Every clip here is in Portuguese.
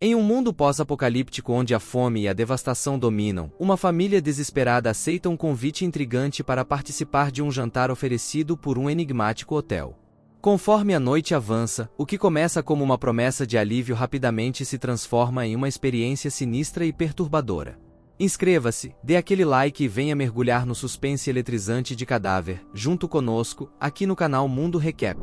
Em um mundo pós-apocalíptico onde a fome e a devastação dominam, uma família desesperada aceita um convite intrigante para participar de um jantar oferecido por um enigmático hotel. Conforme a noite avança, o que começa como uma promessa de alívio rapidamente se transforma em uma experiência sinistra e perturbadora. Inscreva-se, dê aquele like e venha mergulhar no suspense eletrizante de Cadáver, junto conosco, aqui no canal Mundo Recap.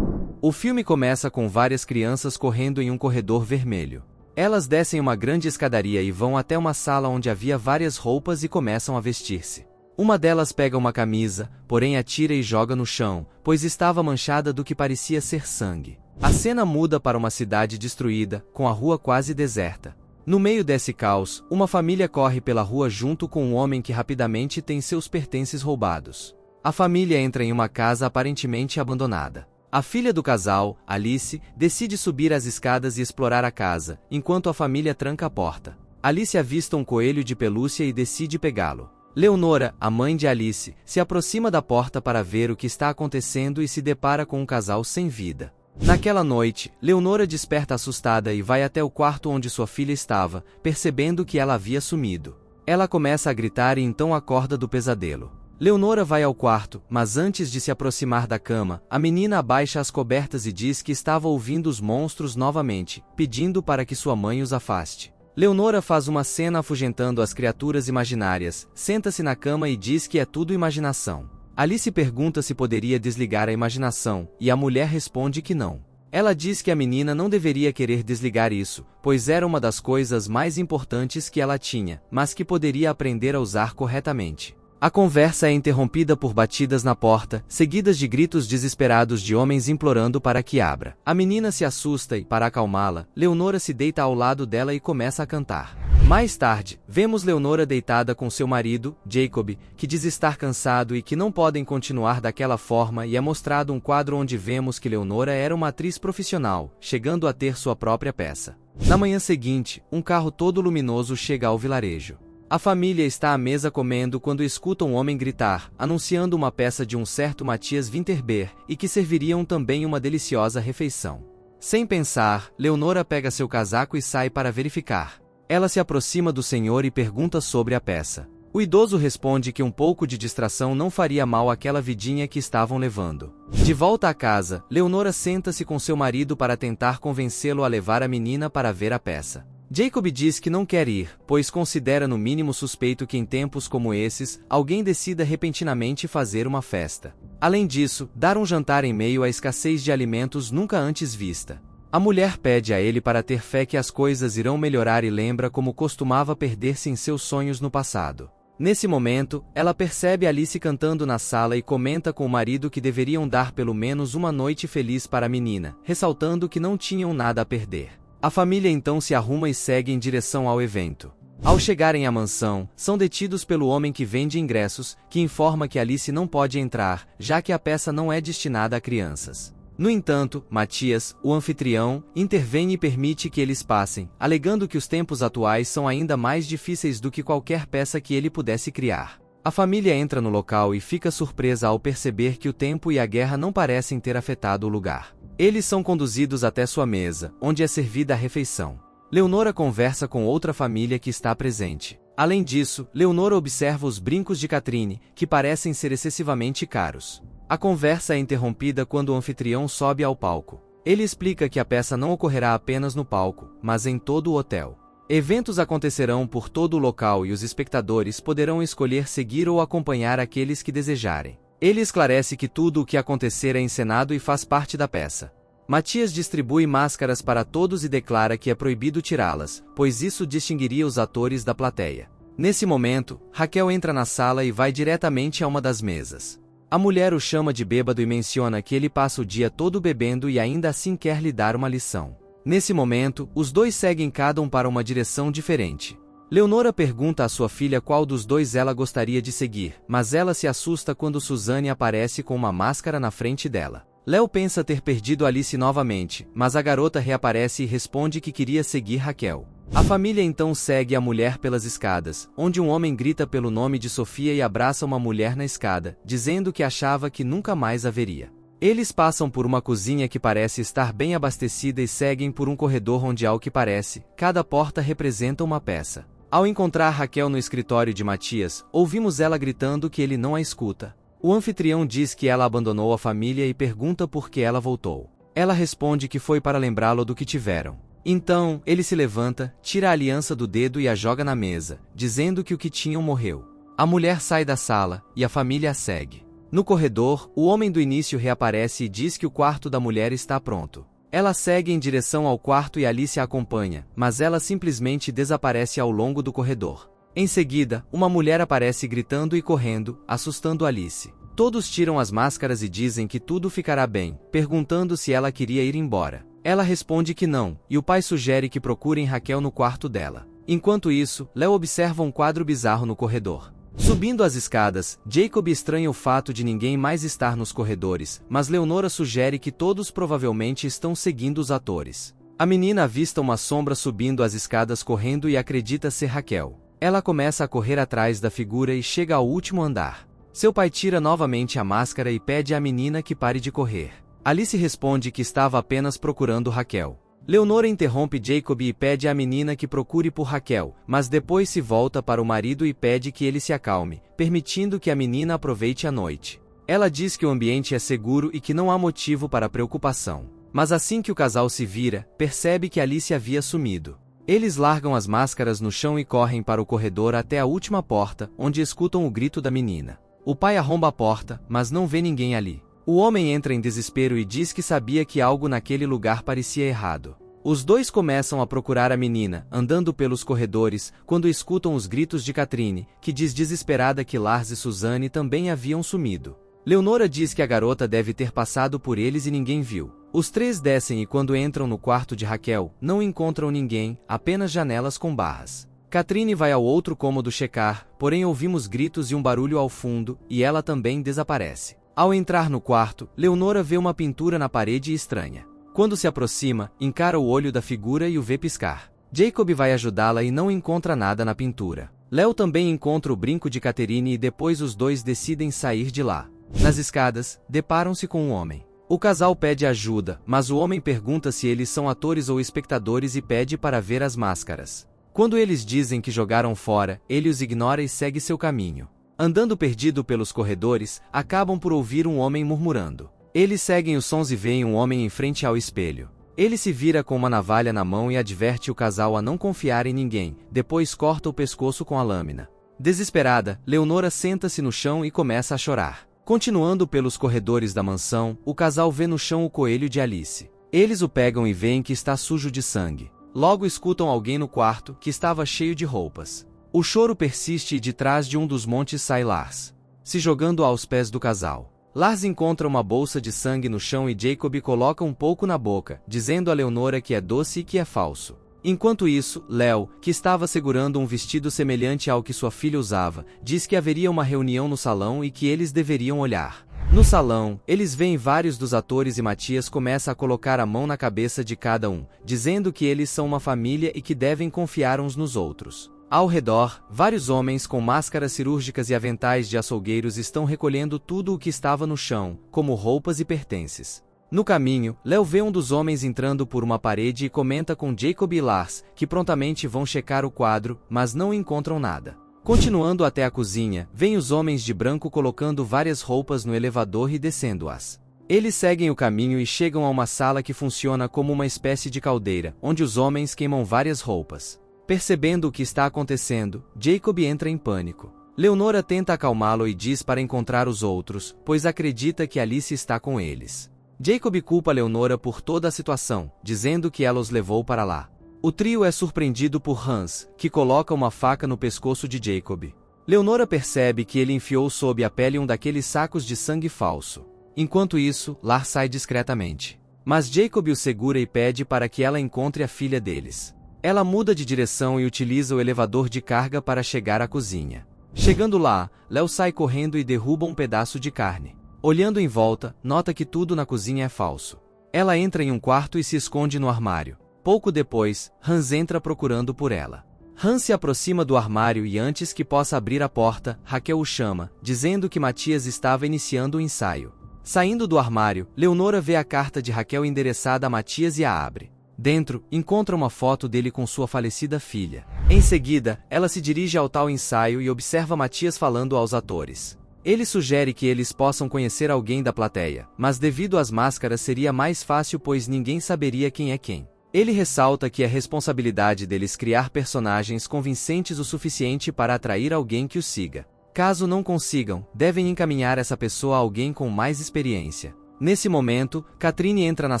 O filme começa com várias crianças correndo em um corredor vermelho. Elas descem uma grande escadaria e vão até uma sala onde havia várias roupas e começam a vestir-se. Uma delas pega uma camisa, porém a tira e joga no chão, pois estava manchada do que parecia ser sangue. A cena muda para uma cidade destruída, com a rua quase deserta. No meio desse caos, uma família corre pela rua junto com um homem que rapidamente tem seus pertences roubados. A família entra em uma casa aparentemente abandonada. A filha do casal, Alice, decide subir as escadas e explorar a casa, enquanto a família tranca a porta. Alice avista um coelho de pelúcia e decide pegá-lo. Leonora, a mãe de Alice, se aproxima da porta para ver o que está acontecendo e se depara com um casal sem vida. Naquela noite, Leonora desperta assustada e vai até o quarto onde sua filha estava, percebendo que ela havia sumido. Ela começa a gritar e então acorda do pesadelo. Leonora vai ao quarto, mas antes de se aproximar da cama, a menina abaixa as cobertas e diz que estava ouvindo os monstros novamente, pedindo para que sua mãe os afaste. Leonora faz uma cena afugentando as criaturas imaginárias, senta-se na cama e diz que é tudo imaginação. Alice pergunta se poderia desligar a imaginação, e a mulher responde que não. Ela diz que a menina não deveria querer desligar isso, pois era uma das coisas mais importantes que ela tinha, mas que poderia aprender a usar corretamente. A conversa é interrompida por batidas na porta, seguidas de gritos desesperados de homens implorando para que abra. A menina se assusta e, para acalmá-la, Leonora se deita ao lado dela e começa a cantar. Mais tarde, vemos Leonora deitada com seu marido, Jacob, que diz estar cansado e que não podem continuar daquela forma, e é mostrado um quadro onde vemos que Leonora era uma atriz profissional, chegando a ter sua própria peça. Na manhã seguinte, um carro todo luminoso chega ao vilarejo. A família está à mesa comendo quando escuta um homem gritar, anunciando uma peça de um certo Matias Winterberg e que serviriam também uma deliciosa refeição. Sem pensar, Leonora pega seu casaco e sai para verificar. Ela se aproxima do senhor e pergunta sobre a peça. O idoso responde que um pouco de distração não faria mal àquela vidinha que estavam levando. De volta à casa, Leonora senta-se com seu marido para tentar convencê-lo a levar a menina para ver a peça. Jacob diz que não quer ir, pois considera no mínimo suspeito que em tempos como esses, alguém decida repentinamente fazer uma festa. Além disso, dar um jantar em meio à escassez de alimentos nunca antes vista. A mulher pede a ele para ter fé que as coisas irão melhorar e lembra como costumava perder-se em seus sonhos no passado. Nesse momento, ela percebe Alice cantando na sala e comenta com o marido que deveriam dar pelo menos uma noite feliz para a menina, ressaltando que não tinham nada a perder. A família então se arruma e segue em direção ao evento. Ao chegarem à mansão, são detidos pelo homem que vende ingressos, que informa que Alice não pode entrar, já que a peça não é destinada a crianças. No entanto, Matias, o anfitrião, intervém e permite que eles passem, alegando que os tempos atuais são ainda mais difíceis do que qualquer peça que ele pudesse criar. A família entra no local e fica surpresa ao perceber que o tempo e a guerra não parecem ter afetado o lugar. Eles são conduzidos até sua mesa, onde é servida a refeição. Leonora conversa com outra família que está presente. Além disso, Leonora observa os brincos de Catherine, que parecem ser excessivamente caros. A conversa é interrompida quando o anfitrião sobe ao palco. Ele explica que a peça não ocorrerá apenas no palco, mas em todo o hotel. Eventos acontecerão por todo o local e os espectadores poderão escolher seguir ou acompanhar aqueles que desejarem. Ele esclarece que tudo o que acontecer é encenado e faz parte da peça. Matias distribui máscaras para todos e declara que é proibido tirá-las, pois isso distinguiria os atores da plateia. Nesse momento, Raquel entra na sala e vai diretamente a uma das mesas. A mulher o chama de bêbado e menciona que ele passa o dia todo bebendo e ainda assim quer lhe dar uma lição. Nesse momento, os dois seguem cada um para uma direção diferente. Leonora pergunta à sua filha qual dos dois ela gostaria de seguir, mas ela se assusta quando Suzanne aparece com uma máscara na frente dela. Léo pensa ter perdido Alice novamente, mas a garota reaparece e responde que queria seguir Raquel. A família então segue a mulher pelas escadas, onde um homem grita pelo nome de Sofia e abraça uma mulher na escada, dizendo que achava que nunca mais a veria. Eles passam por uma cozinha que parece estar bem abastecida e seguem por um corredor onde, ao que parece, cada porta representa uma peça. Ao encontrar Raquel no escritório de Matias, ouvimos ela gritando que ele não a escuta. O anfitrião diz que ela abandonou a família e pergunta por que ela voltou. Ela responde que foi para lembrá-lo do que tiveram. Então, ele se levanta, tira a aliança do dedo e a joga na mesa, dizendo que o que tinham morreu. A mulher sai da sala, e a família a segue. No corredor, o homem do início reaparece e diz que o quarto da mulher está pronto. Ela segue em direção ao quarto e Alice a acompanha, mas ela simplesmente desaparece ao longo do corredor. Em seguida, uma mulher aparece gritando e correndo, assustando Alice. Todos tiram as máscaras e dizem que tudo ficará bem, perguntando se ela queria ir embora. Ela responde que não, e o pai sugere que procurem Raquel no quarto dela. Enquanto isso, Léo observa um quadro bizarro no corredor. Subindo as escadas, Jacob estranha o fato de ninguém mais estar nos corredores, mas Leonora sugere que todos provavelmente estão seguindo os atores. A menina avista uma sombra subindo as escadas correndo e acredita ser Raquel. Ela começa a correr atrás da figura e chega ao último andar. Seu pai tira novamente a máscara e pede à menina que pare de correr. Alice responde que estava apenas procurando Raquel. Leonora interrompe Jacob e pede à menina que procure por Raquel, mas depois se volta para o marido e pede que ele se acalme, permitindo que a menina aproveite a noite. Ela diz que o ambiente é seguro e que não há motivo para preocupação. Mas assim que o casal se vira, percebe que Alice havia sumido. Eles largam as máscaras no chão e correm para o corredor até a última porta, onde escutam o grito da menina. O pai arromba a porta, mas não vê ninguém ali. O homem entra em desespero e diz que sabia que algo naquele lugar parecia errado. Os dois começam a procurar a menina, andando pelos corredores, quando escutam os gritos de Catherine, que diz desesperada que Lars e Suzanne também haviam sumido. Leonora diz que a garota deve ter passado por eles e ninguém viu. Os três descem e quando entram no quarto de Raquel, não encontram ninguém, apenas janelas com barras. Catherine vai ao outro cômodo checar, porém ouvimos gritos e um barulho ao fundo, e ela também desaparece. Ao entrar no quarto, Leonora vê uma pintura na parede estranha. Quando se aproxima, encara o olho da figura e o vê piscar. Jacob vai ajudá-la e não encontra nada na pintura. Léo também encontra o brinco de Catherine e depois os dois decidem sair de lá. Nas escadas, deparam-se com um homem. O casal pede ajuda, mas o homem pergunta se eles são atores ou espectadores e pede para ver as máscaras. Quando eles dizem que jogaram fora, ele os ignora e segue seu caminho. Andando perdido pelos corredores, acabam por ouvir um homem murmurando. Eles seguem os sons e veem um homem em frente ao espelho. Ele se vira com uma navalha na mão e adverte o casal a não confiar em ninguém, depois corta o pescoço com a lâmina. Desesperada, Leonora senta-se no chão e começa a chorar. Continuando pelos corredores da mansão, o casal vê no chão o coelho de Alice. Eles o pegam e veem que está sujo de sangue. Logo escutam alguém no quarto, que estava cheio de roupas. O choro persiste e de trás de um dos montes sai Lars, se jogando aos pés do casal. Lars encontra uma bolsa de sangue no chão e Jacob coloca um pouco na boca, dizendo a Leonora que é doce e que é falso. Enquanto isso, Léo, que estava segurando um vestido semelhante ao que sua filha usava, diz que haveria uma reunião no salão e que eles deveriam olhar. No salão, eles veem vários dos atores e Matias começa a colocar a mão na cabeça de cada um, dizendo que eles são uma família e que devem confiar uns nos outros. Ao redor, vários homens com máscaras cirúrgicas e aventais de açougueiros estão recolhendo tudo o que estava no chão, como roupas e pertences. No caminho, Léo vê um dos homens entrando por uma parede e comenta com Jacob e Lars, que prontamente vão checar o quadro, mas não encontram nada. Continuando até a cozinha, vêm os homens de branco colocando várias roupas no elevador e descendo-as. Eles seguem o caminho e chegam a uma sala que funciona como uma espécie de caldeira, onde os homens queimam várias roupas. Percebendo o que está acontecendo, Jacob entra em pânico. Leonora tenta acalmá-lo e diz para encontrar os outros, pois acredita que Alice está com eles. Jacob culpa Leonora por toda a situação, dizendo que ela os levou para lá. O trio é surpreendido por Hans, que coloca uma faca no pescoço de Jacob. Leonora percebe que ele enfiou sob a pele um daqueles sacos de sangue falso. Enquanto isso, Lars sai discretamente. Mas Jacob o segura e pede para que ela encontre a filha deles. Ela muda de direção e utiliza o elevador de carga para chegar à cozinha. Chegando lá, Léo sai correndo e derruba um pedaço de carne. Olhando em volta, nota que tudo na cozinha é falso. Ela entra em um quarto e se esconde no armário. Pouco depois, Hans entra procurando por ela. Hans se aproxima do armário e antes que possa abrir a porta, Raquel o chama, dizendo que Matias estava iniciando o ensaio. Saindo do armário, Leonora vê a carta de Raquel endereçada a Matias e a abre. Dentro, encontra uma foto dele com sua falecida filha. Em seguida, ela se dirige ao tal ensaio e observa Matias falando aos atores. Ele sugere que eles possam conhecer alguém da plateia, mas devido às máscaras seria mais fácil pois ninguém saberia quem é quem. Ele ressalta que é responsabilidade deles criar personagens convincentes o suficiente para atrair alguém que os siga. Caso não consigam, devem encaminhar essa pessoa a alguém com mais experiência. Nesse momento, Katrine entra na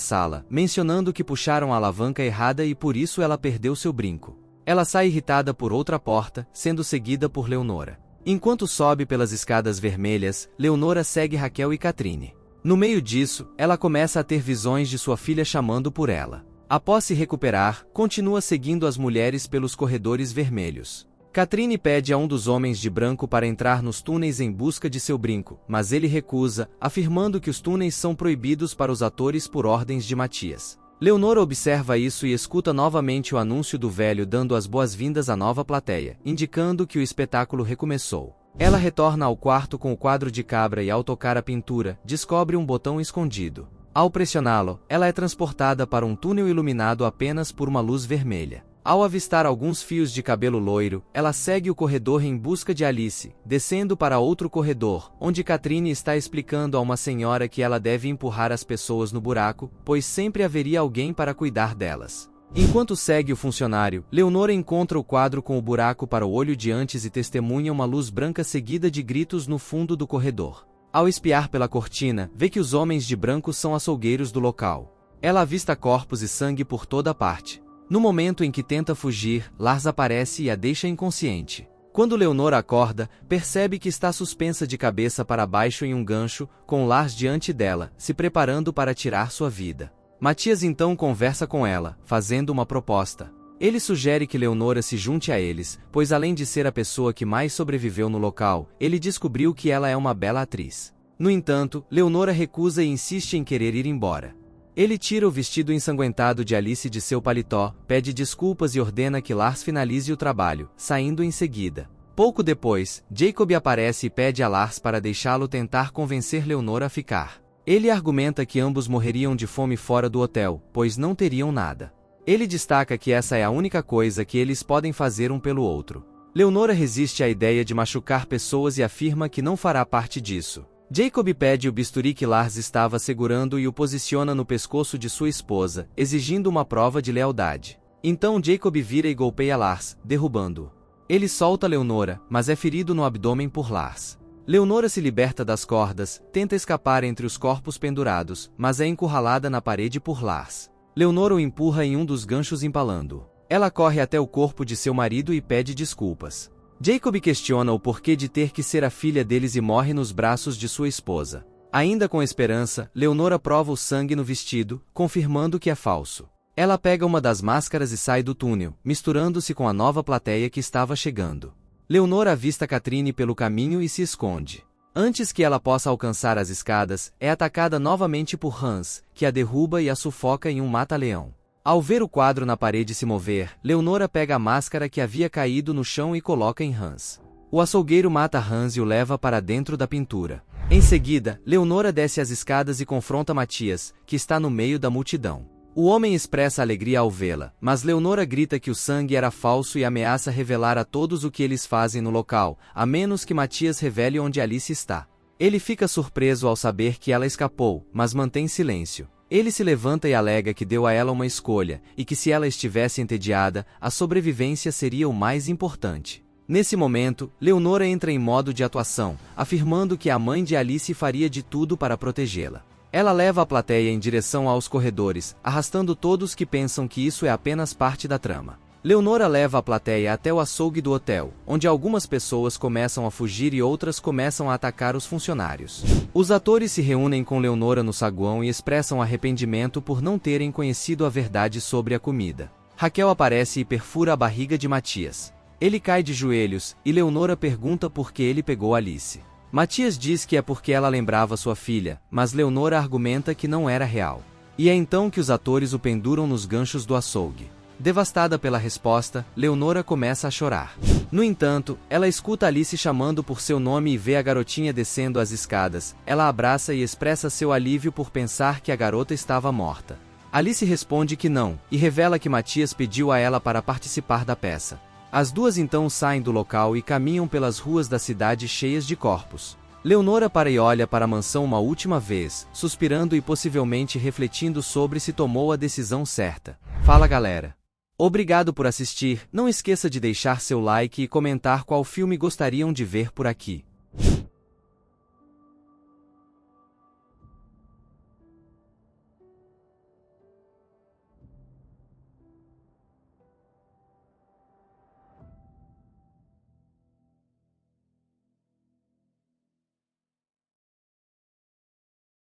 sala, mencionando que puxaram a alavanca errada e por isso ela perdeu seu brinco. Ela sai irritada por outra porta, sendo seguida por Leonora. Enquanto sobe pelas escadas vermelhas, Leonora segue Raquel e Katrine. No meio disso, ela começa a ter visões de sua filha chamando por ela. Após se recuperar, continua seguindo as mulheres pelos corredores vermelhos. Katrine pede a um dos homens de branco para entrar nos túneis em busca de seu brinco, mas ele recusa, afirmando que os túneis são proibidos para os atores por ordens de Matias. Leonora observa isso e escuta novamente o anúncio do velho dando as boas-vindas à nova plateia, indicando que o espetáculo recomeçou. Ela retorna ao quarto com o quadro de cabra e ao tocar a pintura, descobre um botão escondido. Ao pressioná-lo, ela é transportada para um túnel iluminado apenas por uma luz vermelha. Ao avistar alguns fios de cabelo loiro, ela segue o corredor em busca de Alice, descendo para outro corredor, onde Katrine está explicando a uma senhora que ela deve empurrar as pessoas no buraco, pois sempre haveria alguém para cuidar delas. Enquanto segue o funcionário, Leonora encontra o quadro com o buraco para o olho de antes e testemunha uma luz branca seguida de gritos no fundo do corredor. Ao espiar pela cortina, vê que os homens de branco são açougueiros do local. Ela avista corpos e sangue por toda parte. No momento em que tenta fugir, Lars aparece e a deixa inconsciente. Quando Leonora acorda, percebe que está suspensa de cabeça para baixo em um gancho, com Lars diante dela, se preparando para tirar sua vida. Matias então conversa com ela, fazendo uma proposta. Ele sugere que Leonora se junte a eles, pois além de ser a pessoa que mais sobreviveu no local, ele descobriu que ela é uma bela atriz. No entanto, Leonora recusa e insiste em querer ir embora. Ele tira o vestido ensanguentado de Alice de seu paletó, pede desculpas e ordena que Lars finalize o trabalho, saindo em seguida. Pouco depois, Jacob aparece e pede a Lars para deixá-lo tentar convencer Leonora a ficar. Ele argumenta que ambos morreriam de fome fora do hotel, pois não teriam nada. Ele destaca que essa é a única coisa que eles podem fazer um pelo outro. Leonora resiste à ideia de machucar pessoas e afirma que não fará parte disso. Jacob pede o bisturi que Lars estava segurando e o posiciona no pescoço de sua esposa, exigindo uma prova de lealdade. Então Jacob vira e golpeia Lars, derrubando-o. Ele solta Leonora, mas é ferido no abdômen por Lars. Leonora se liberta das cordas, tenta escapar entre os corpos pendurados, mas é encurralada na parede por Lars. Leonora o empurra em um dos ganchos empalando-o. Ela corre até o corpo de seu marido e pede desculpas. Jacob questiona o porquê de ter que ser a filha deles e morre nos braços de sua esposa. Ainda com esperança, Leonora prova o sangue no vestido, confirmando que é falso. Ela pega uma das máscaras e sai do túnel, misturando-se com a nova plateia que estava chegando. Leonora avista Katrine pelo caminho e se esconde. Antes que ela possa alcançar as escadas, é atacada novamente por Hans, que a derruba e a sufoca em um mata-leão. Ao ver o quadro na parede se mover, Leonora pega a máscara que havia caído no chão e coloca em Hans. O açougueiro mata Hans e o leva para dentro da pintura. Em seguida, Leonora desce as escadas e confronta Matias, que está no meio da multidão. O homem expressa alegria ao vê-la, mas Leonora grita que o sangue era falso e ameaça revelar a todos o que eles fazem no local, a menos que Matias revele onde Alice está. Ele fica surpreso ao saber que ela escapou, mas mantém silêncio. Ele se levanta e alega que deu a ela uma escolha, e que se ela estivesse entediada, a sobrevivência seria o mais importante. Nesse momento, Leonora entra em modo de atuação, afirmando que a mãe de Alice faria de tudo para protegê-la. Ela leva a plateia em direção aos corredores, arrastando todos que pensam que isso é apenas parte da trama. Leonora leva a plateia até o açougue do hotel, onde algumas pessoas começam a fugir e outras começam a atacar os funcionários. Os atores se reúnem com Leonora no saguão e expressam arrependimento por não terem conhecido a verdade sobre a comida. Raquel aparece e perfura a barriga de Matias. Ele cai de joelhos, e Leonora pergunta por que ele pegou Alice. Matias diz que é porque ela lembrava sua filha, mas Leonora argumenta que não era real. E é então que os atores o penduram nos ganchos do açougue. Devastada pela resposta, Leonora começa a chorar. No entanto, ela escuta Alice chamando por seu nome e vê a garotinha descendo as escadas. Ela a abraça e expressa seu alívio por pensar que a garota estava morta. Alice responde que não, e revela que Matias pediu a ela para participar da peça. As duas então saem do local e caminham pelas ruas da cidade cheias de corpos. Leonora para e olha para a mansão uma última vez, suspirando e possivelmente refletindo sobre se tomou a decisão certa. Fala galera! Obrigado por assistir, não esqueça de deixar seu like e comentar qual filme gostariam de ver por aqui.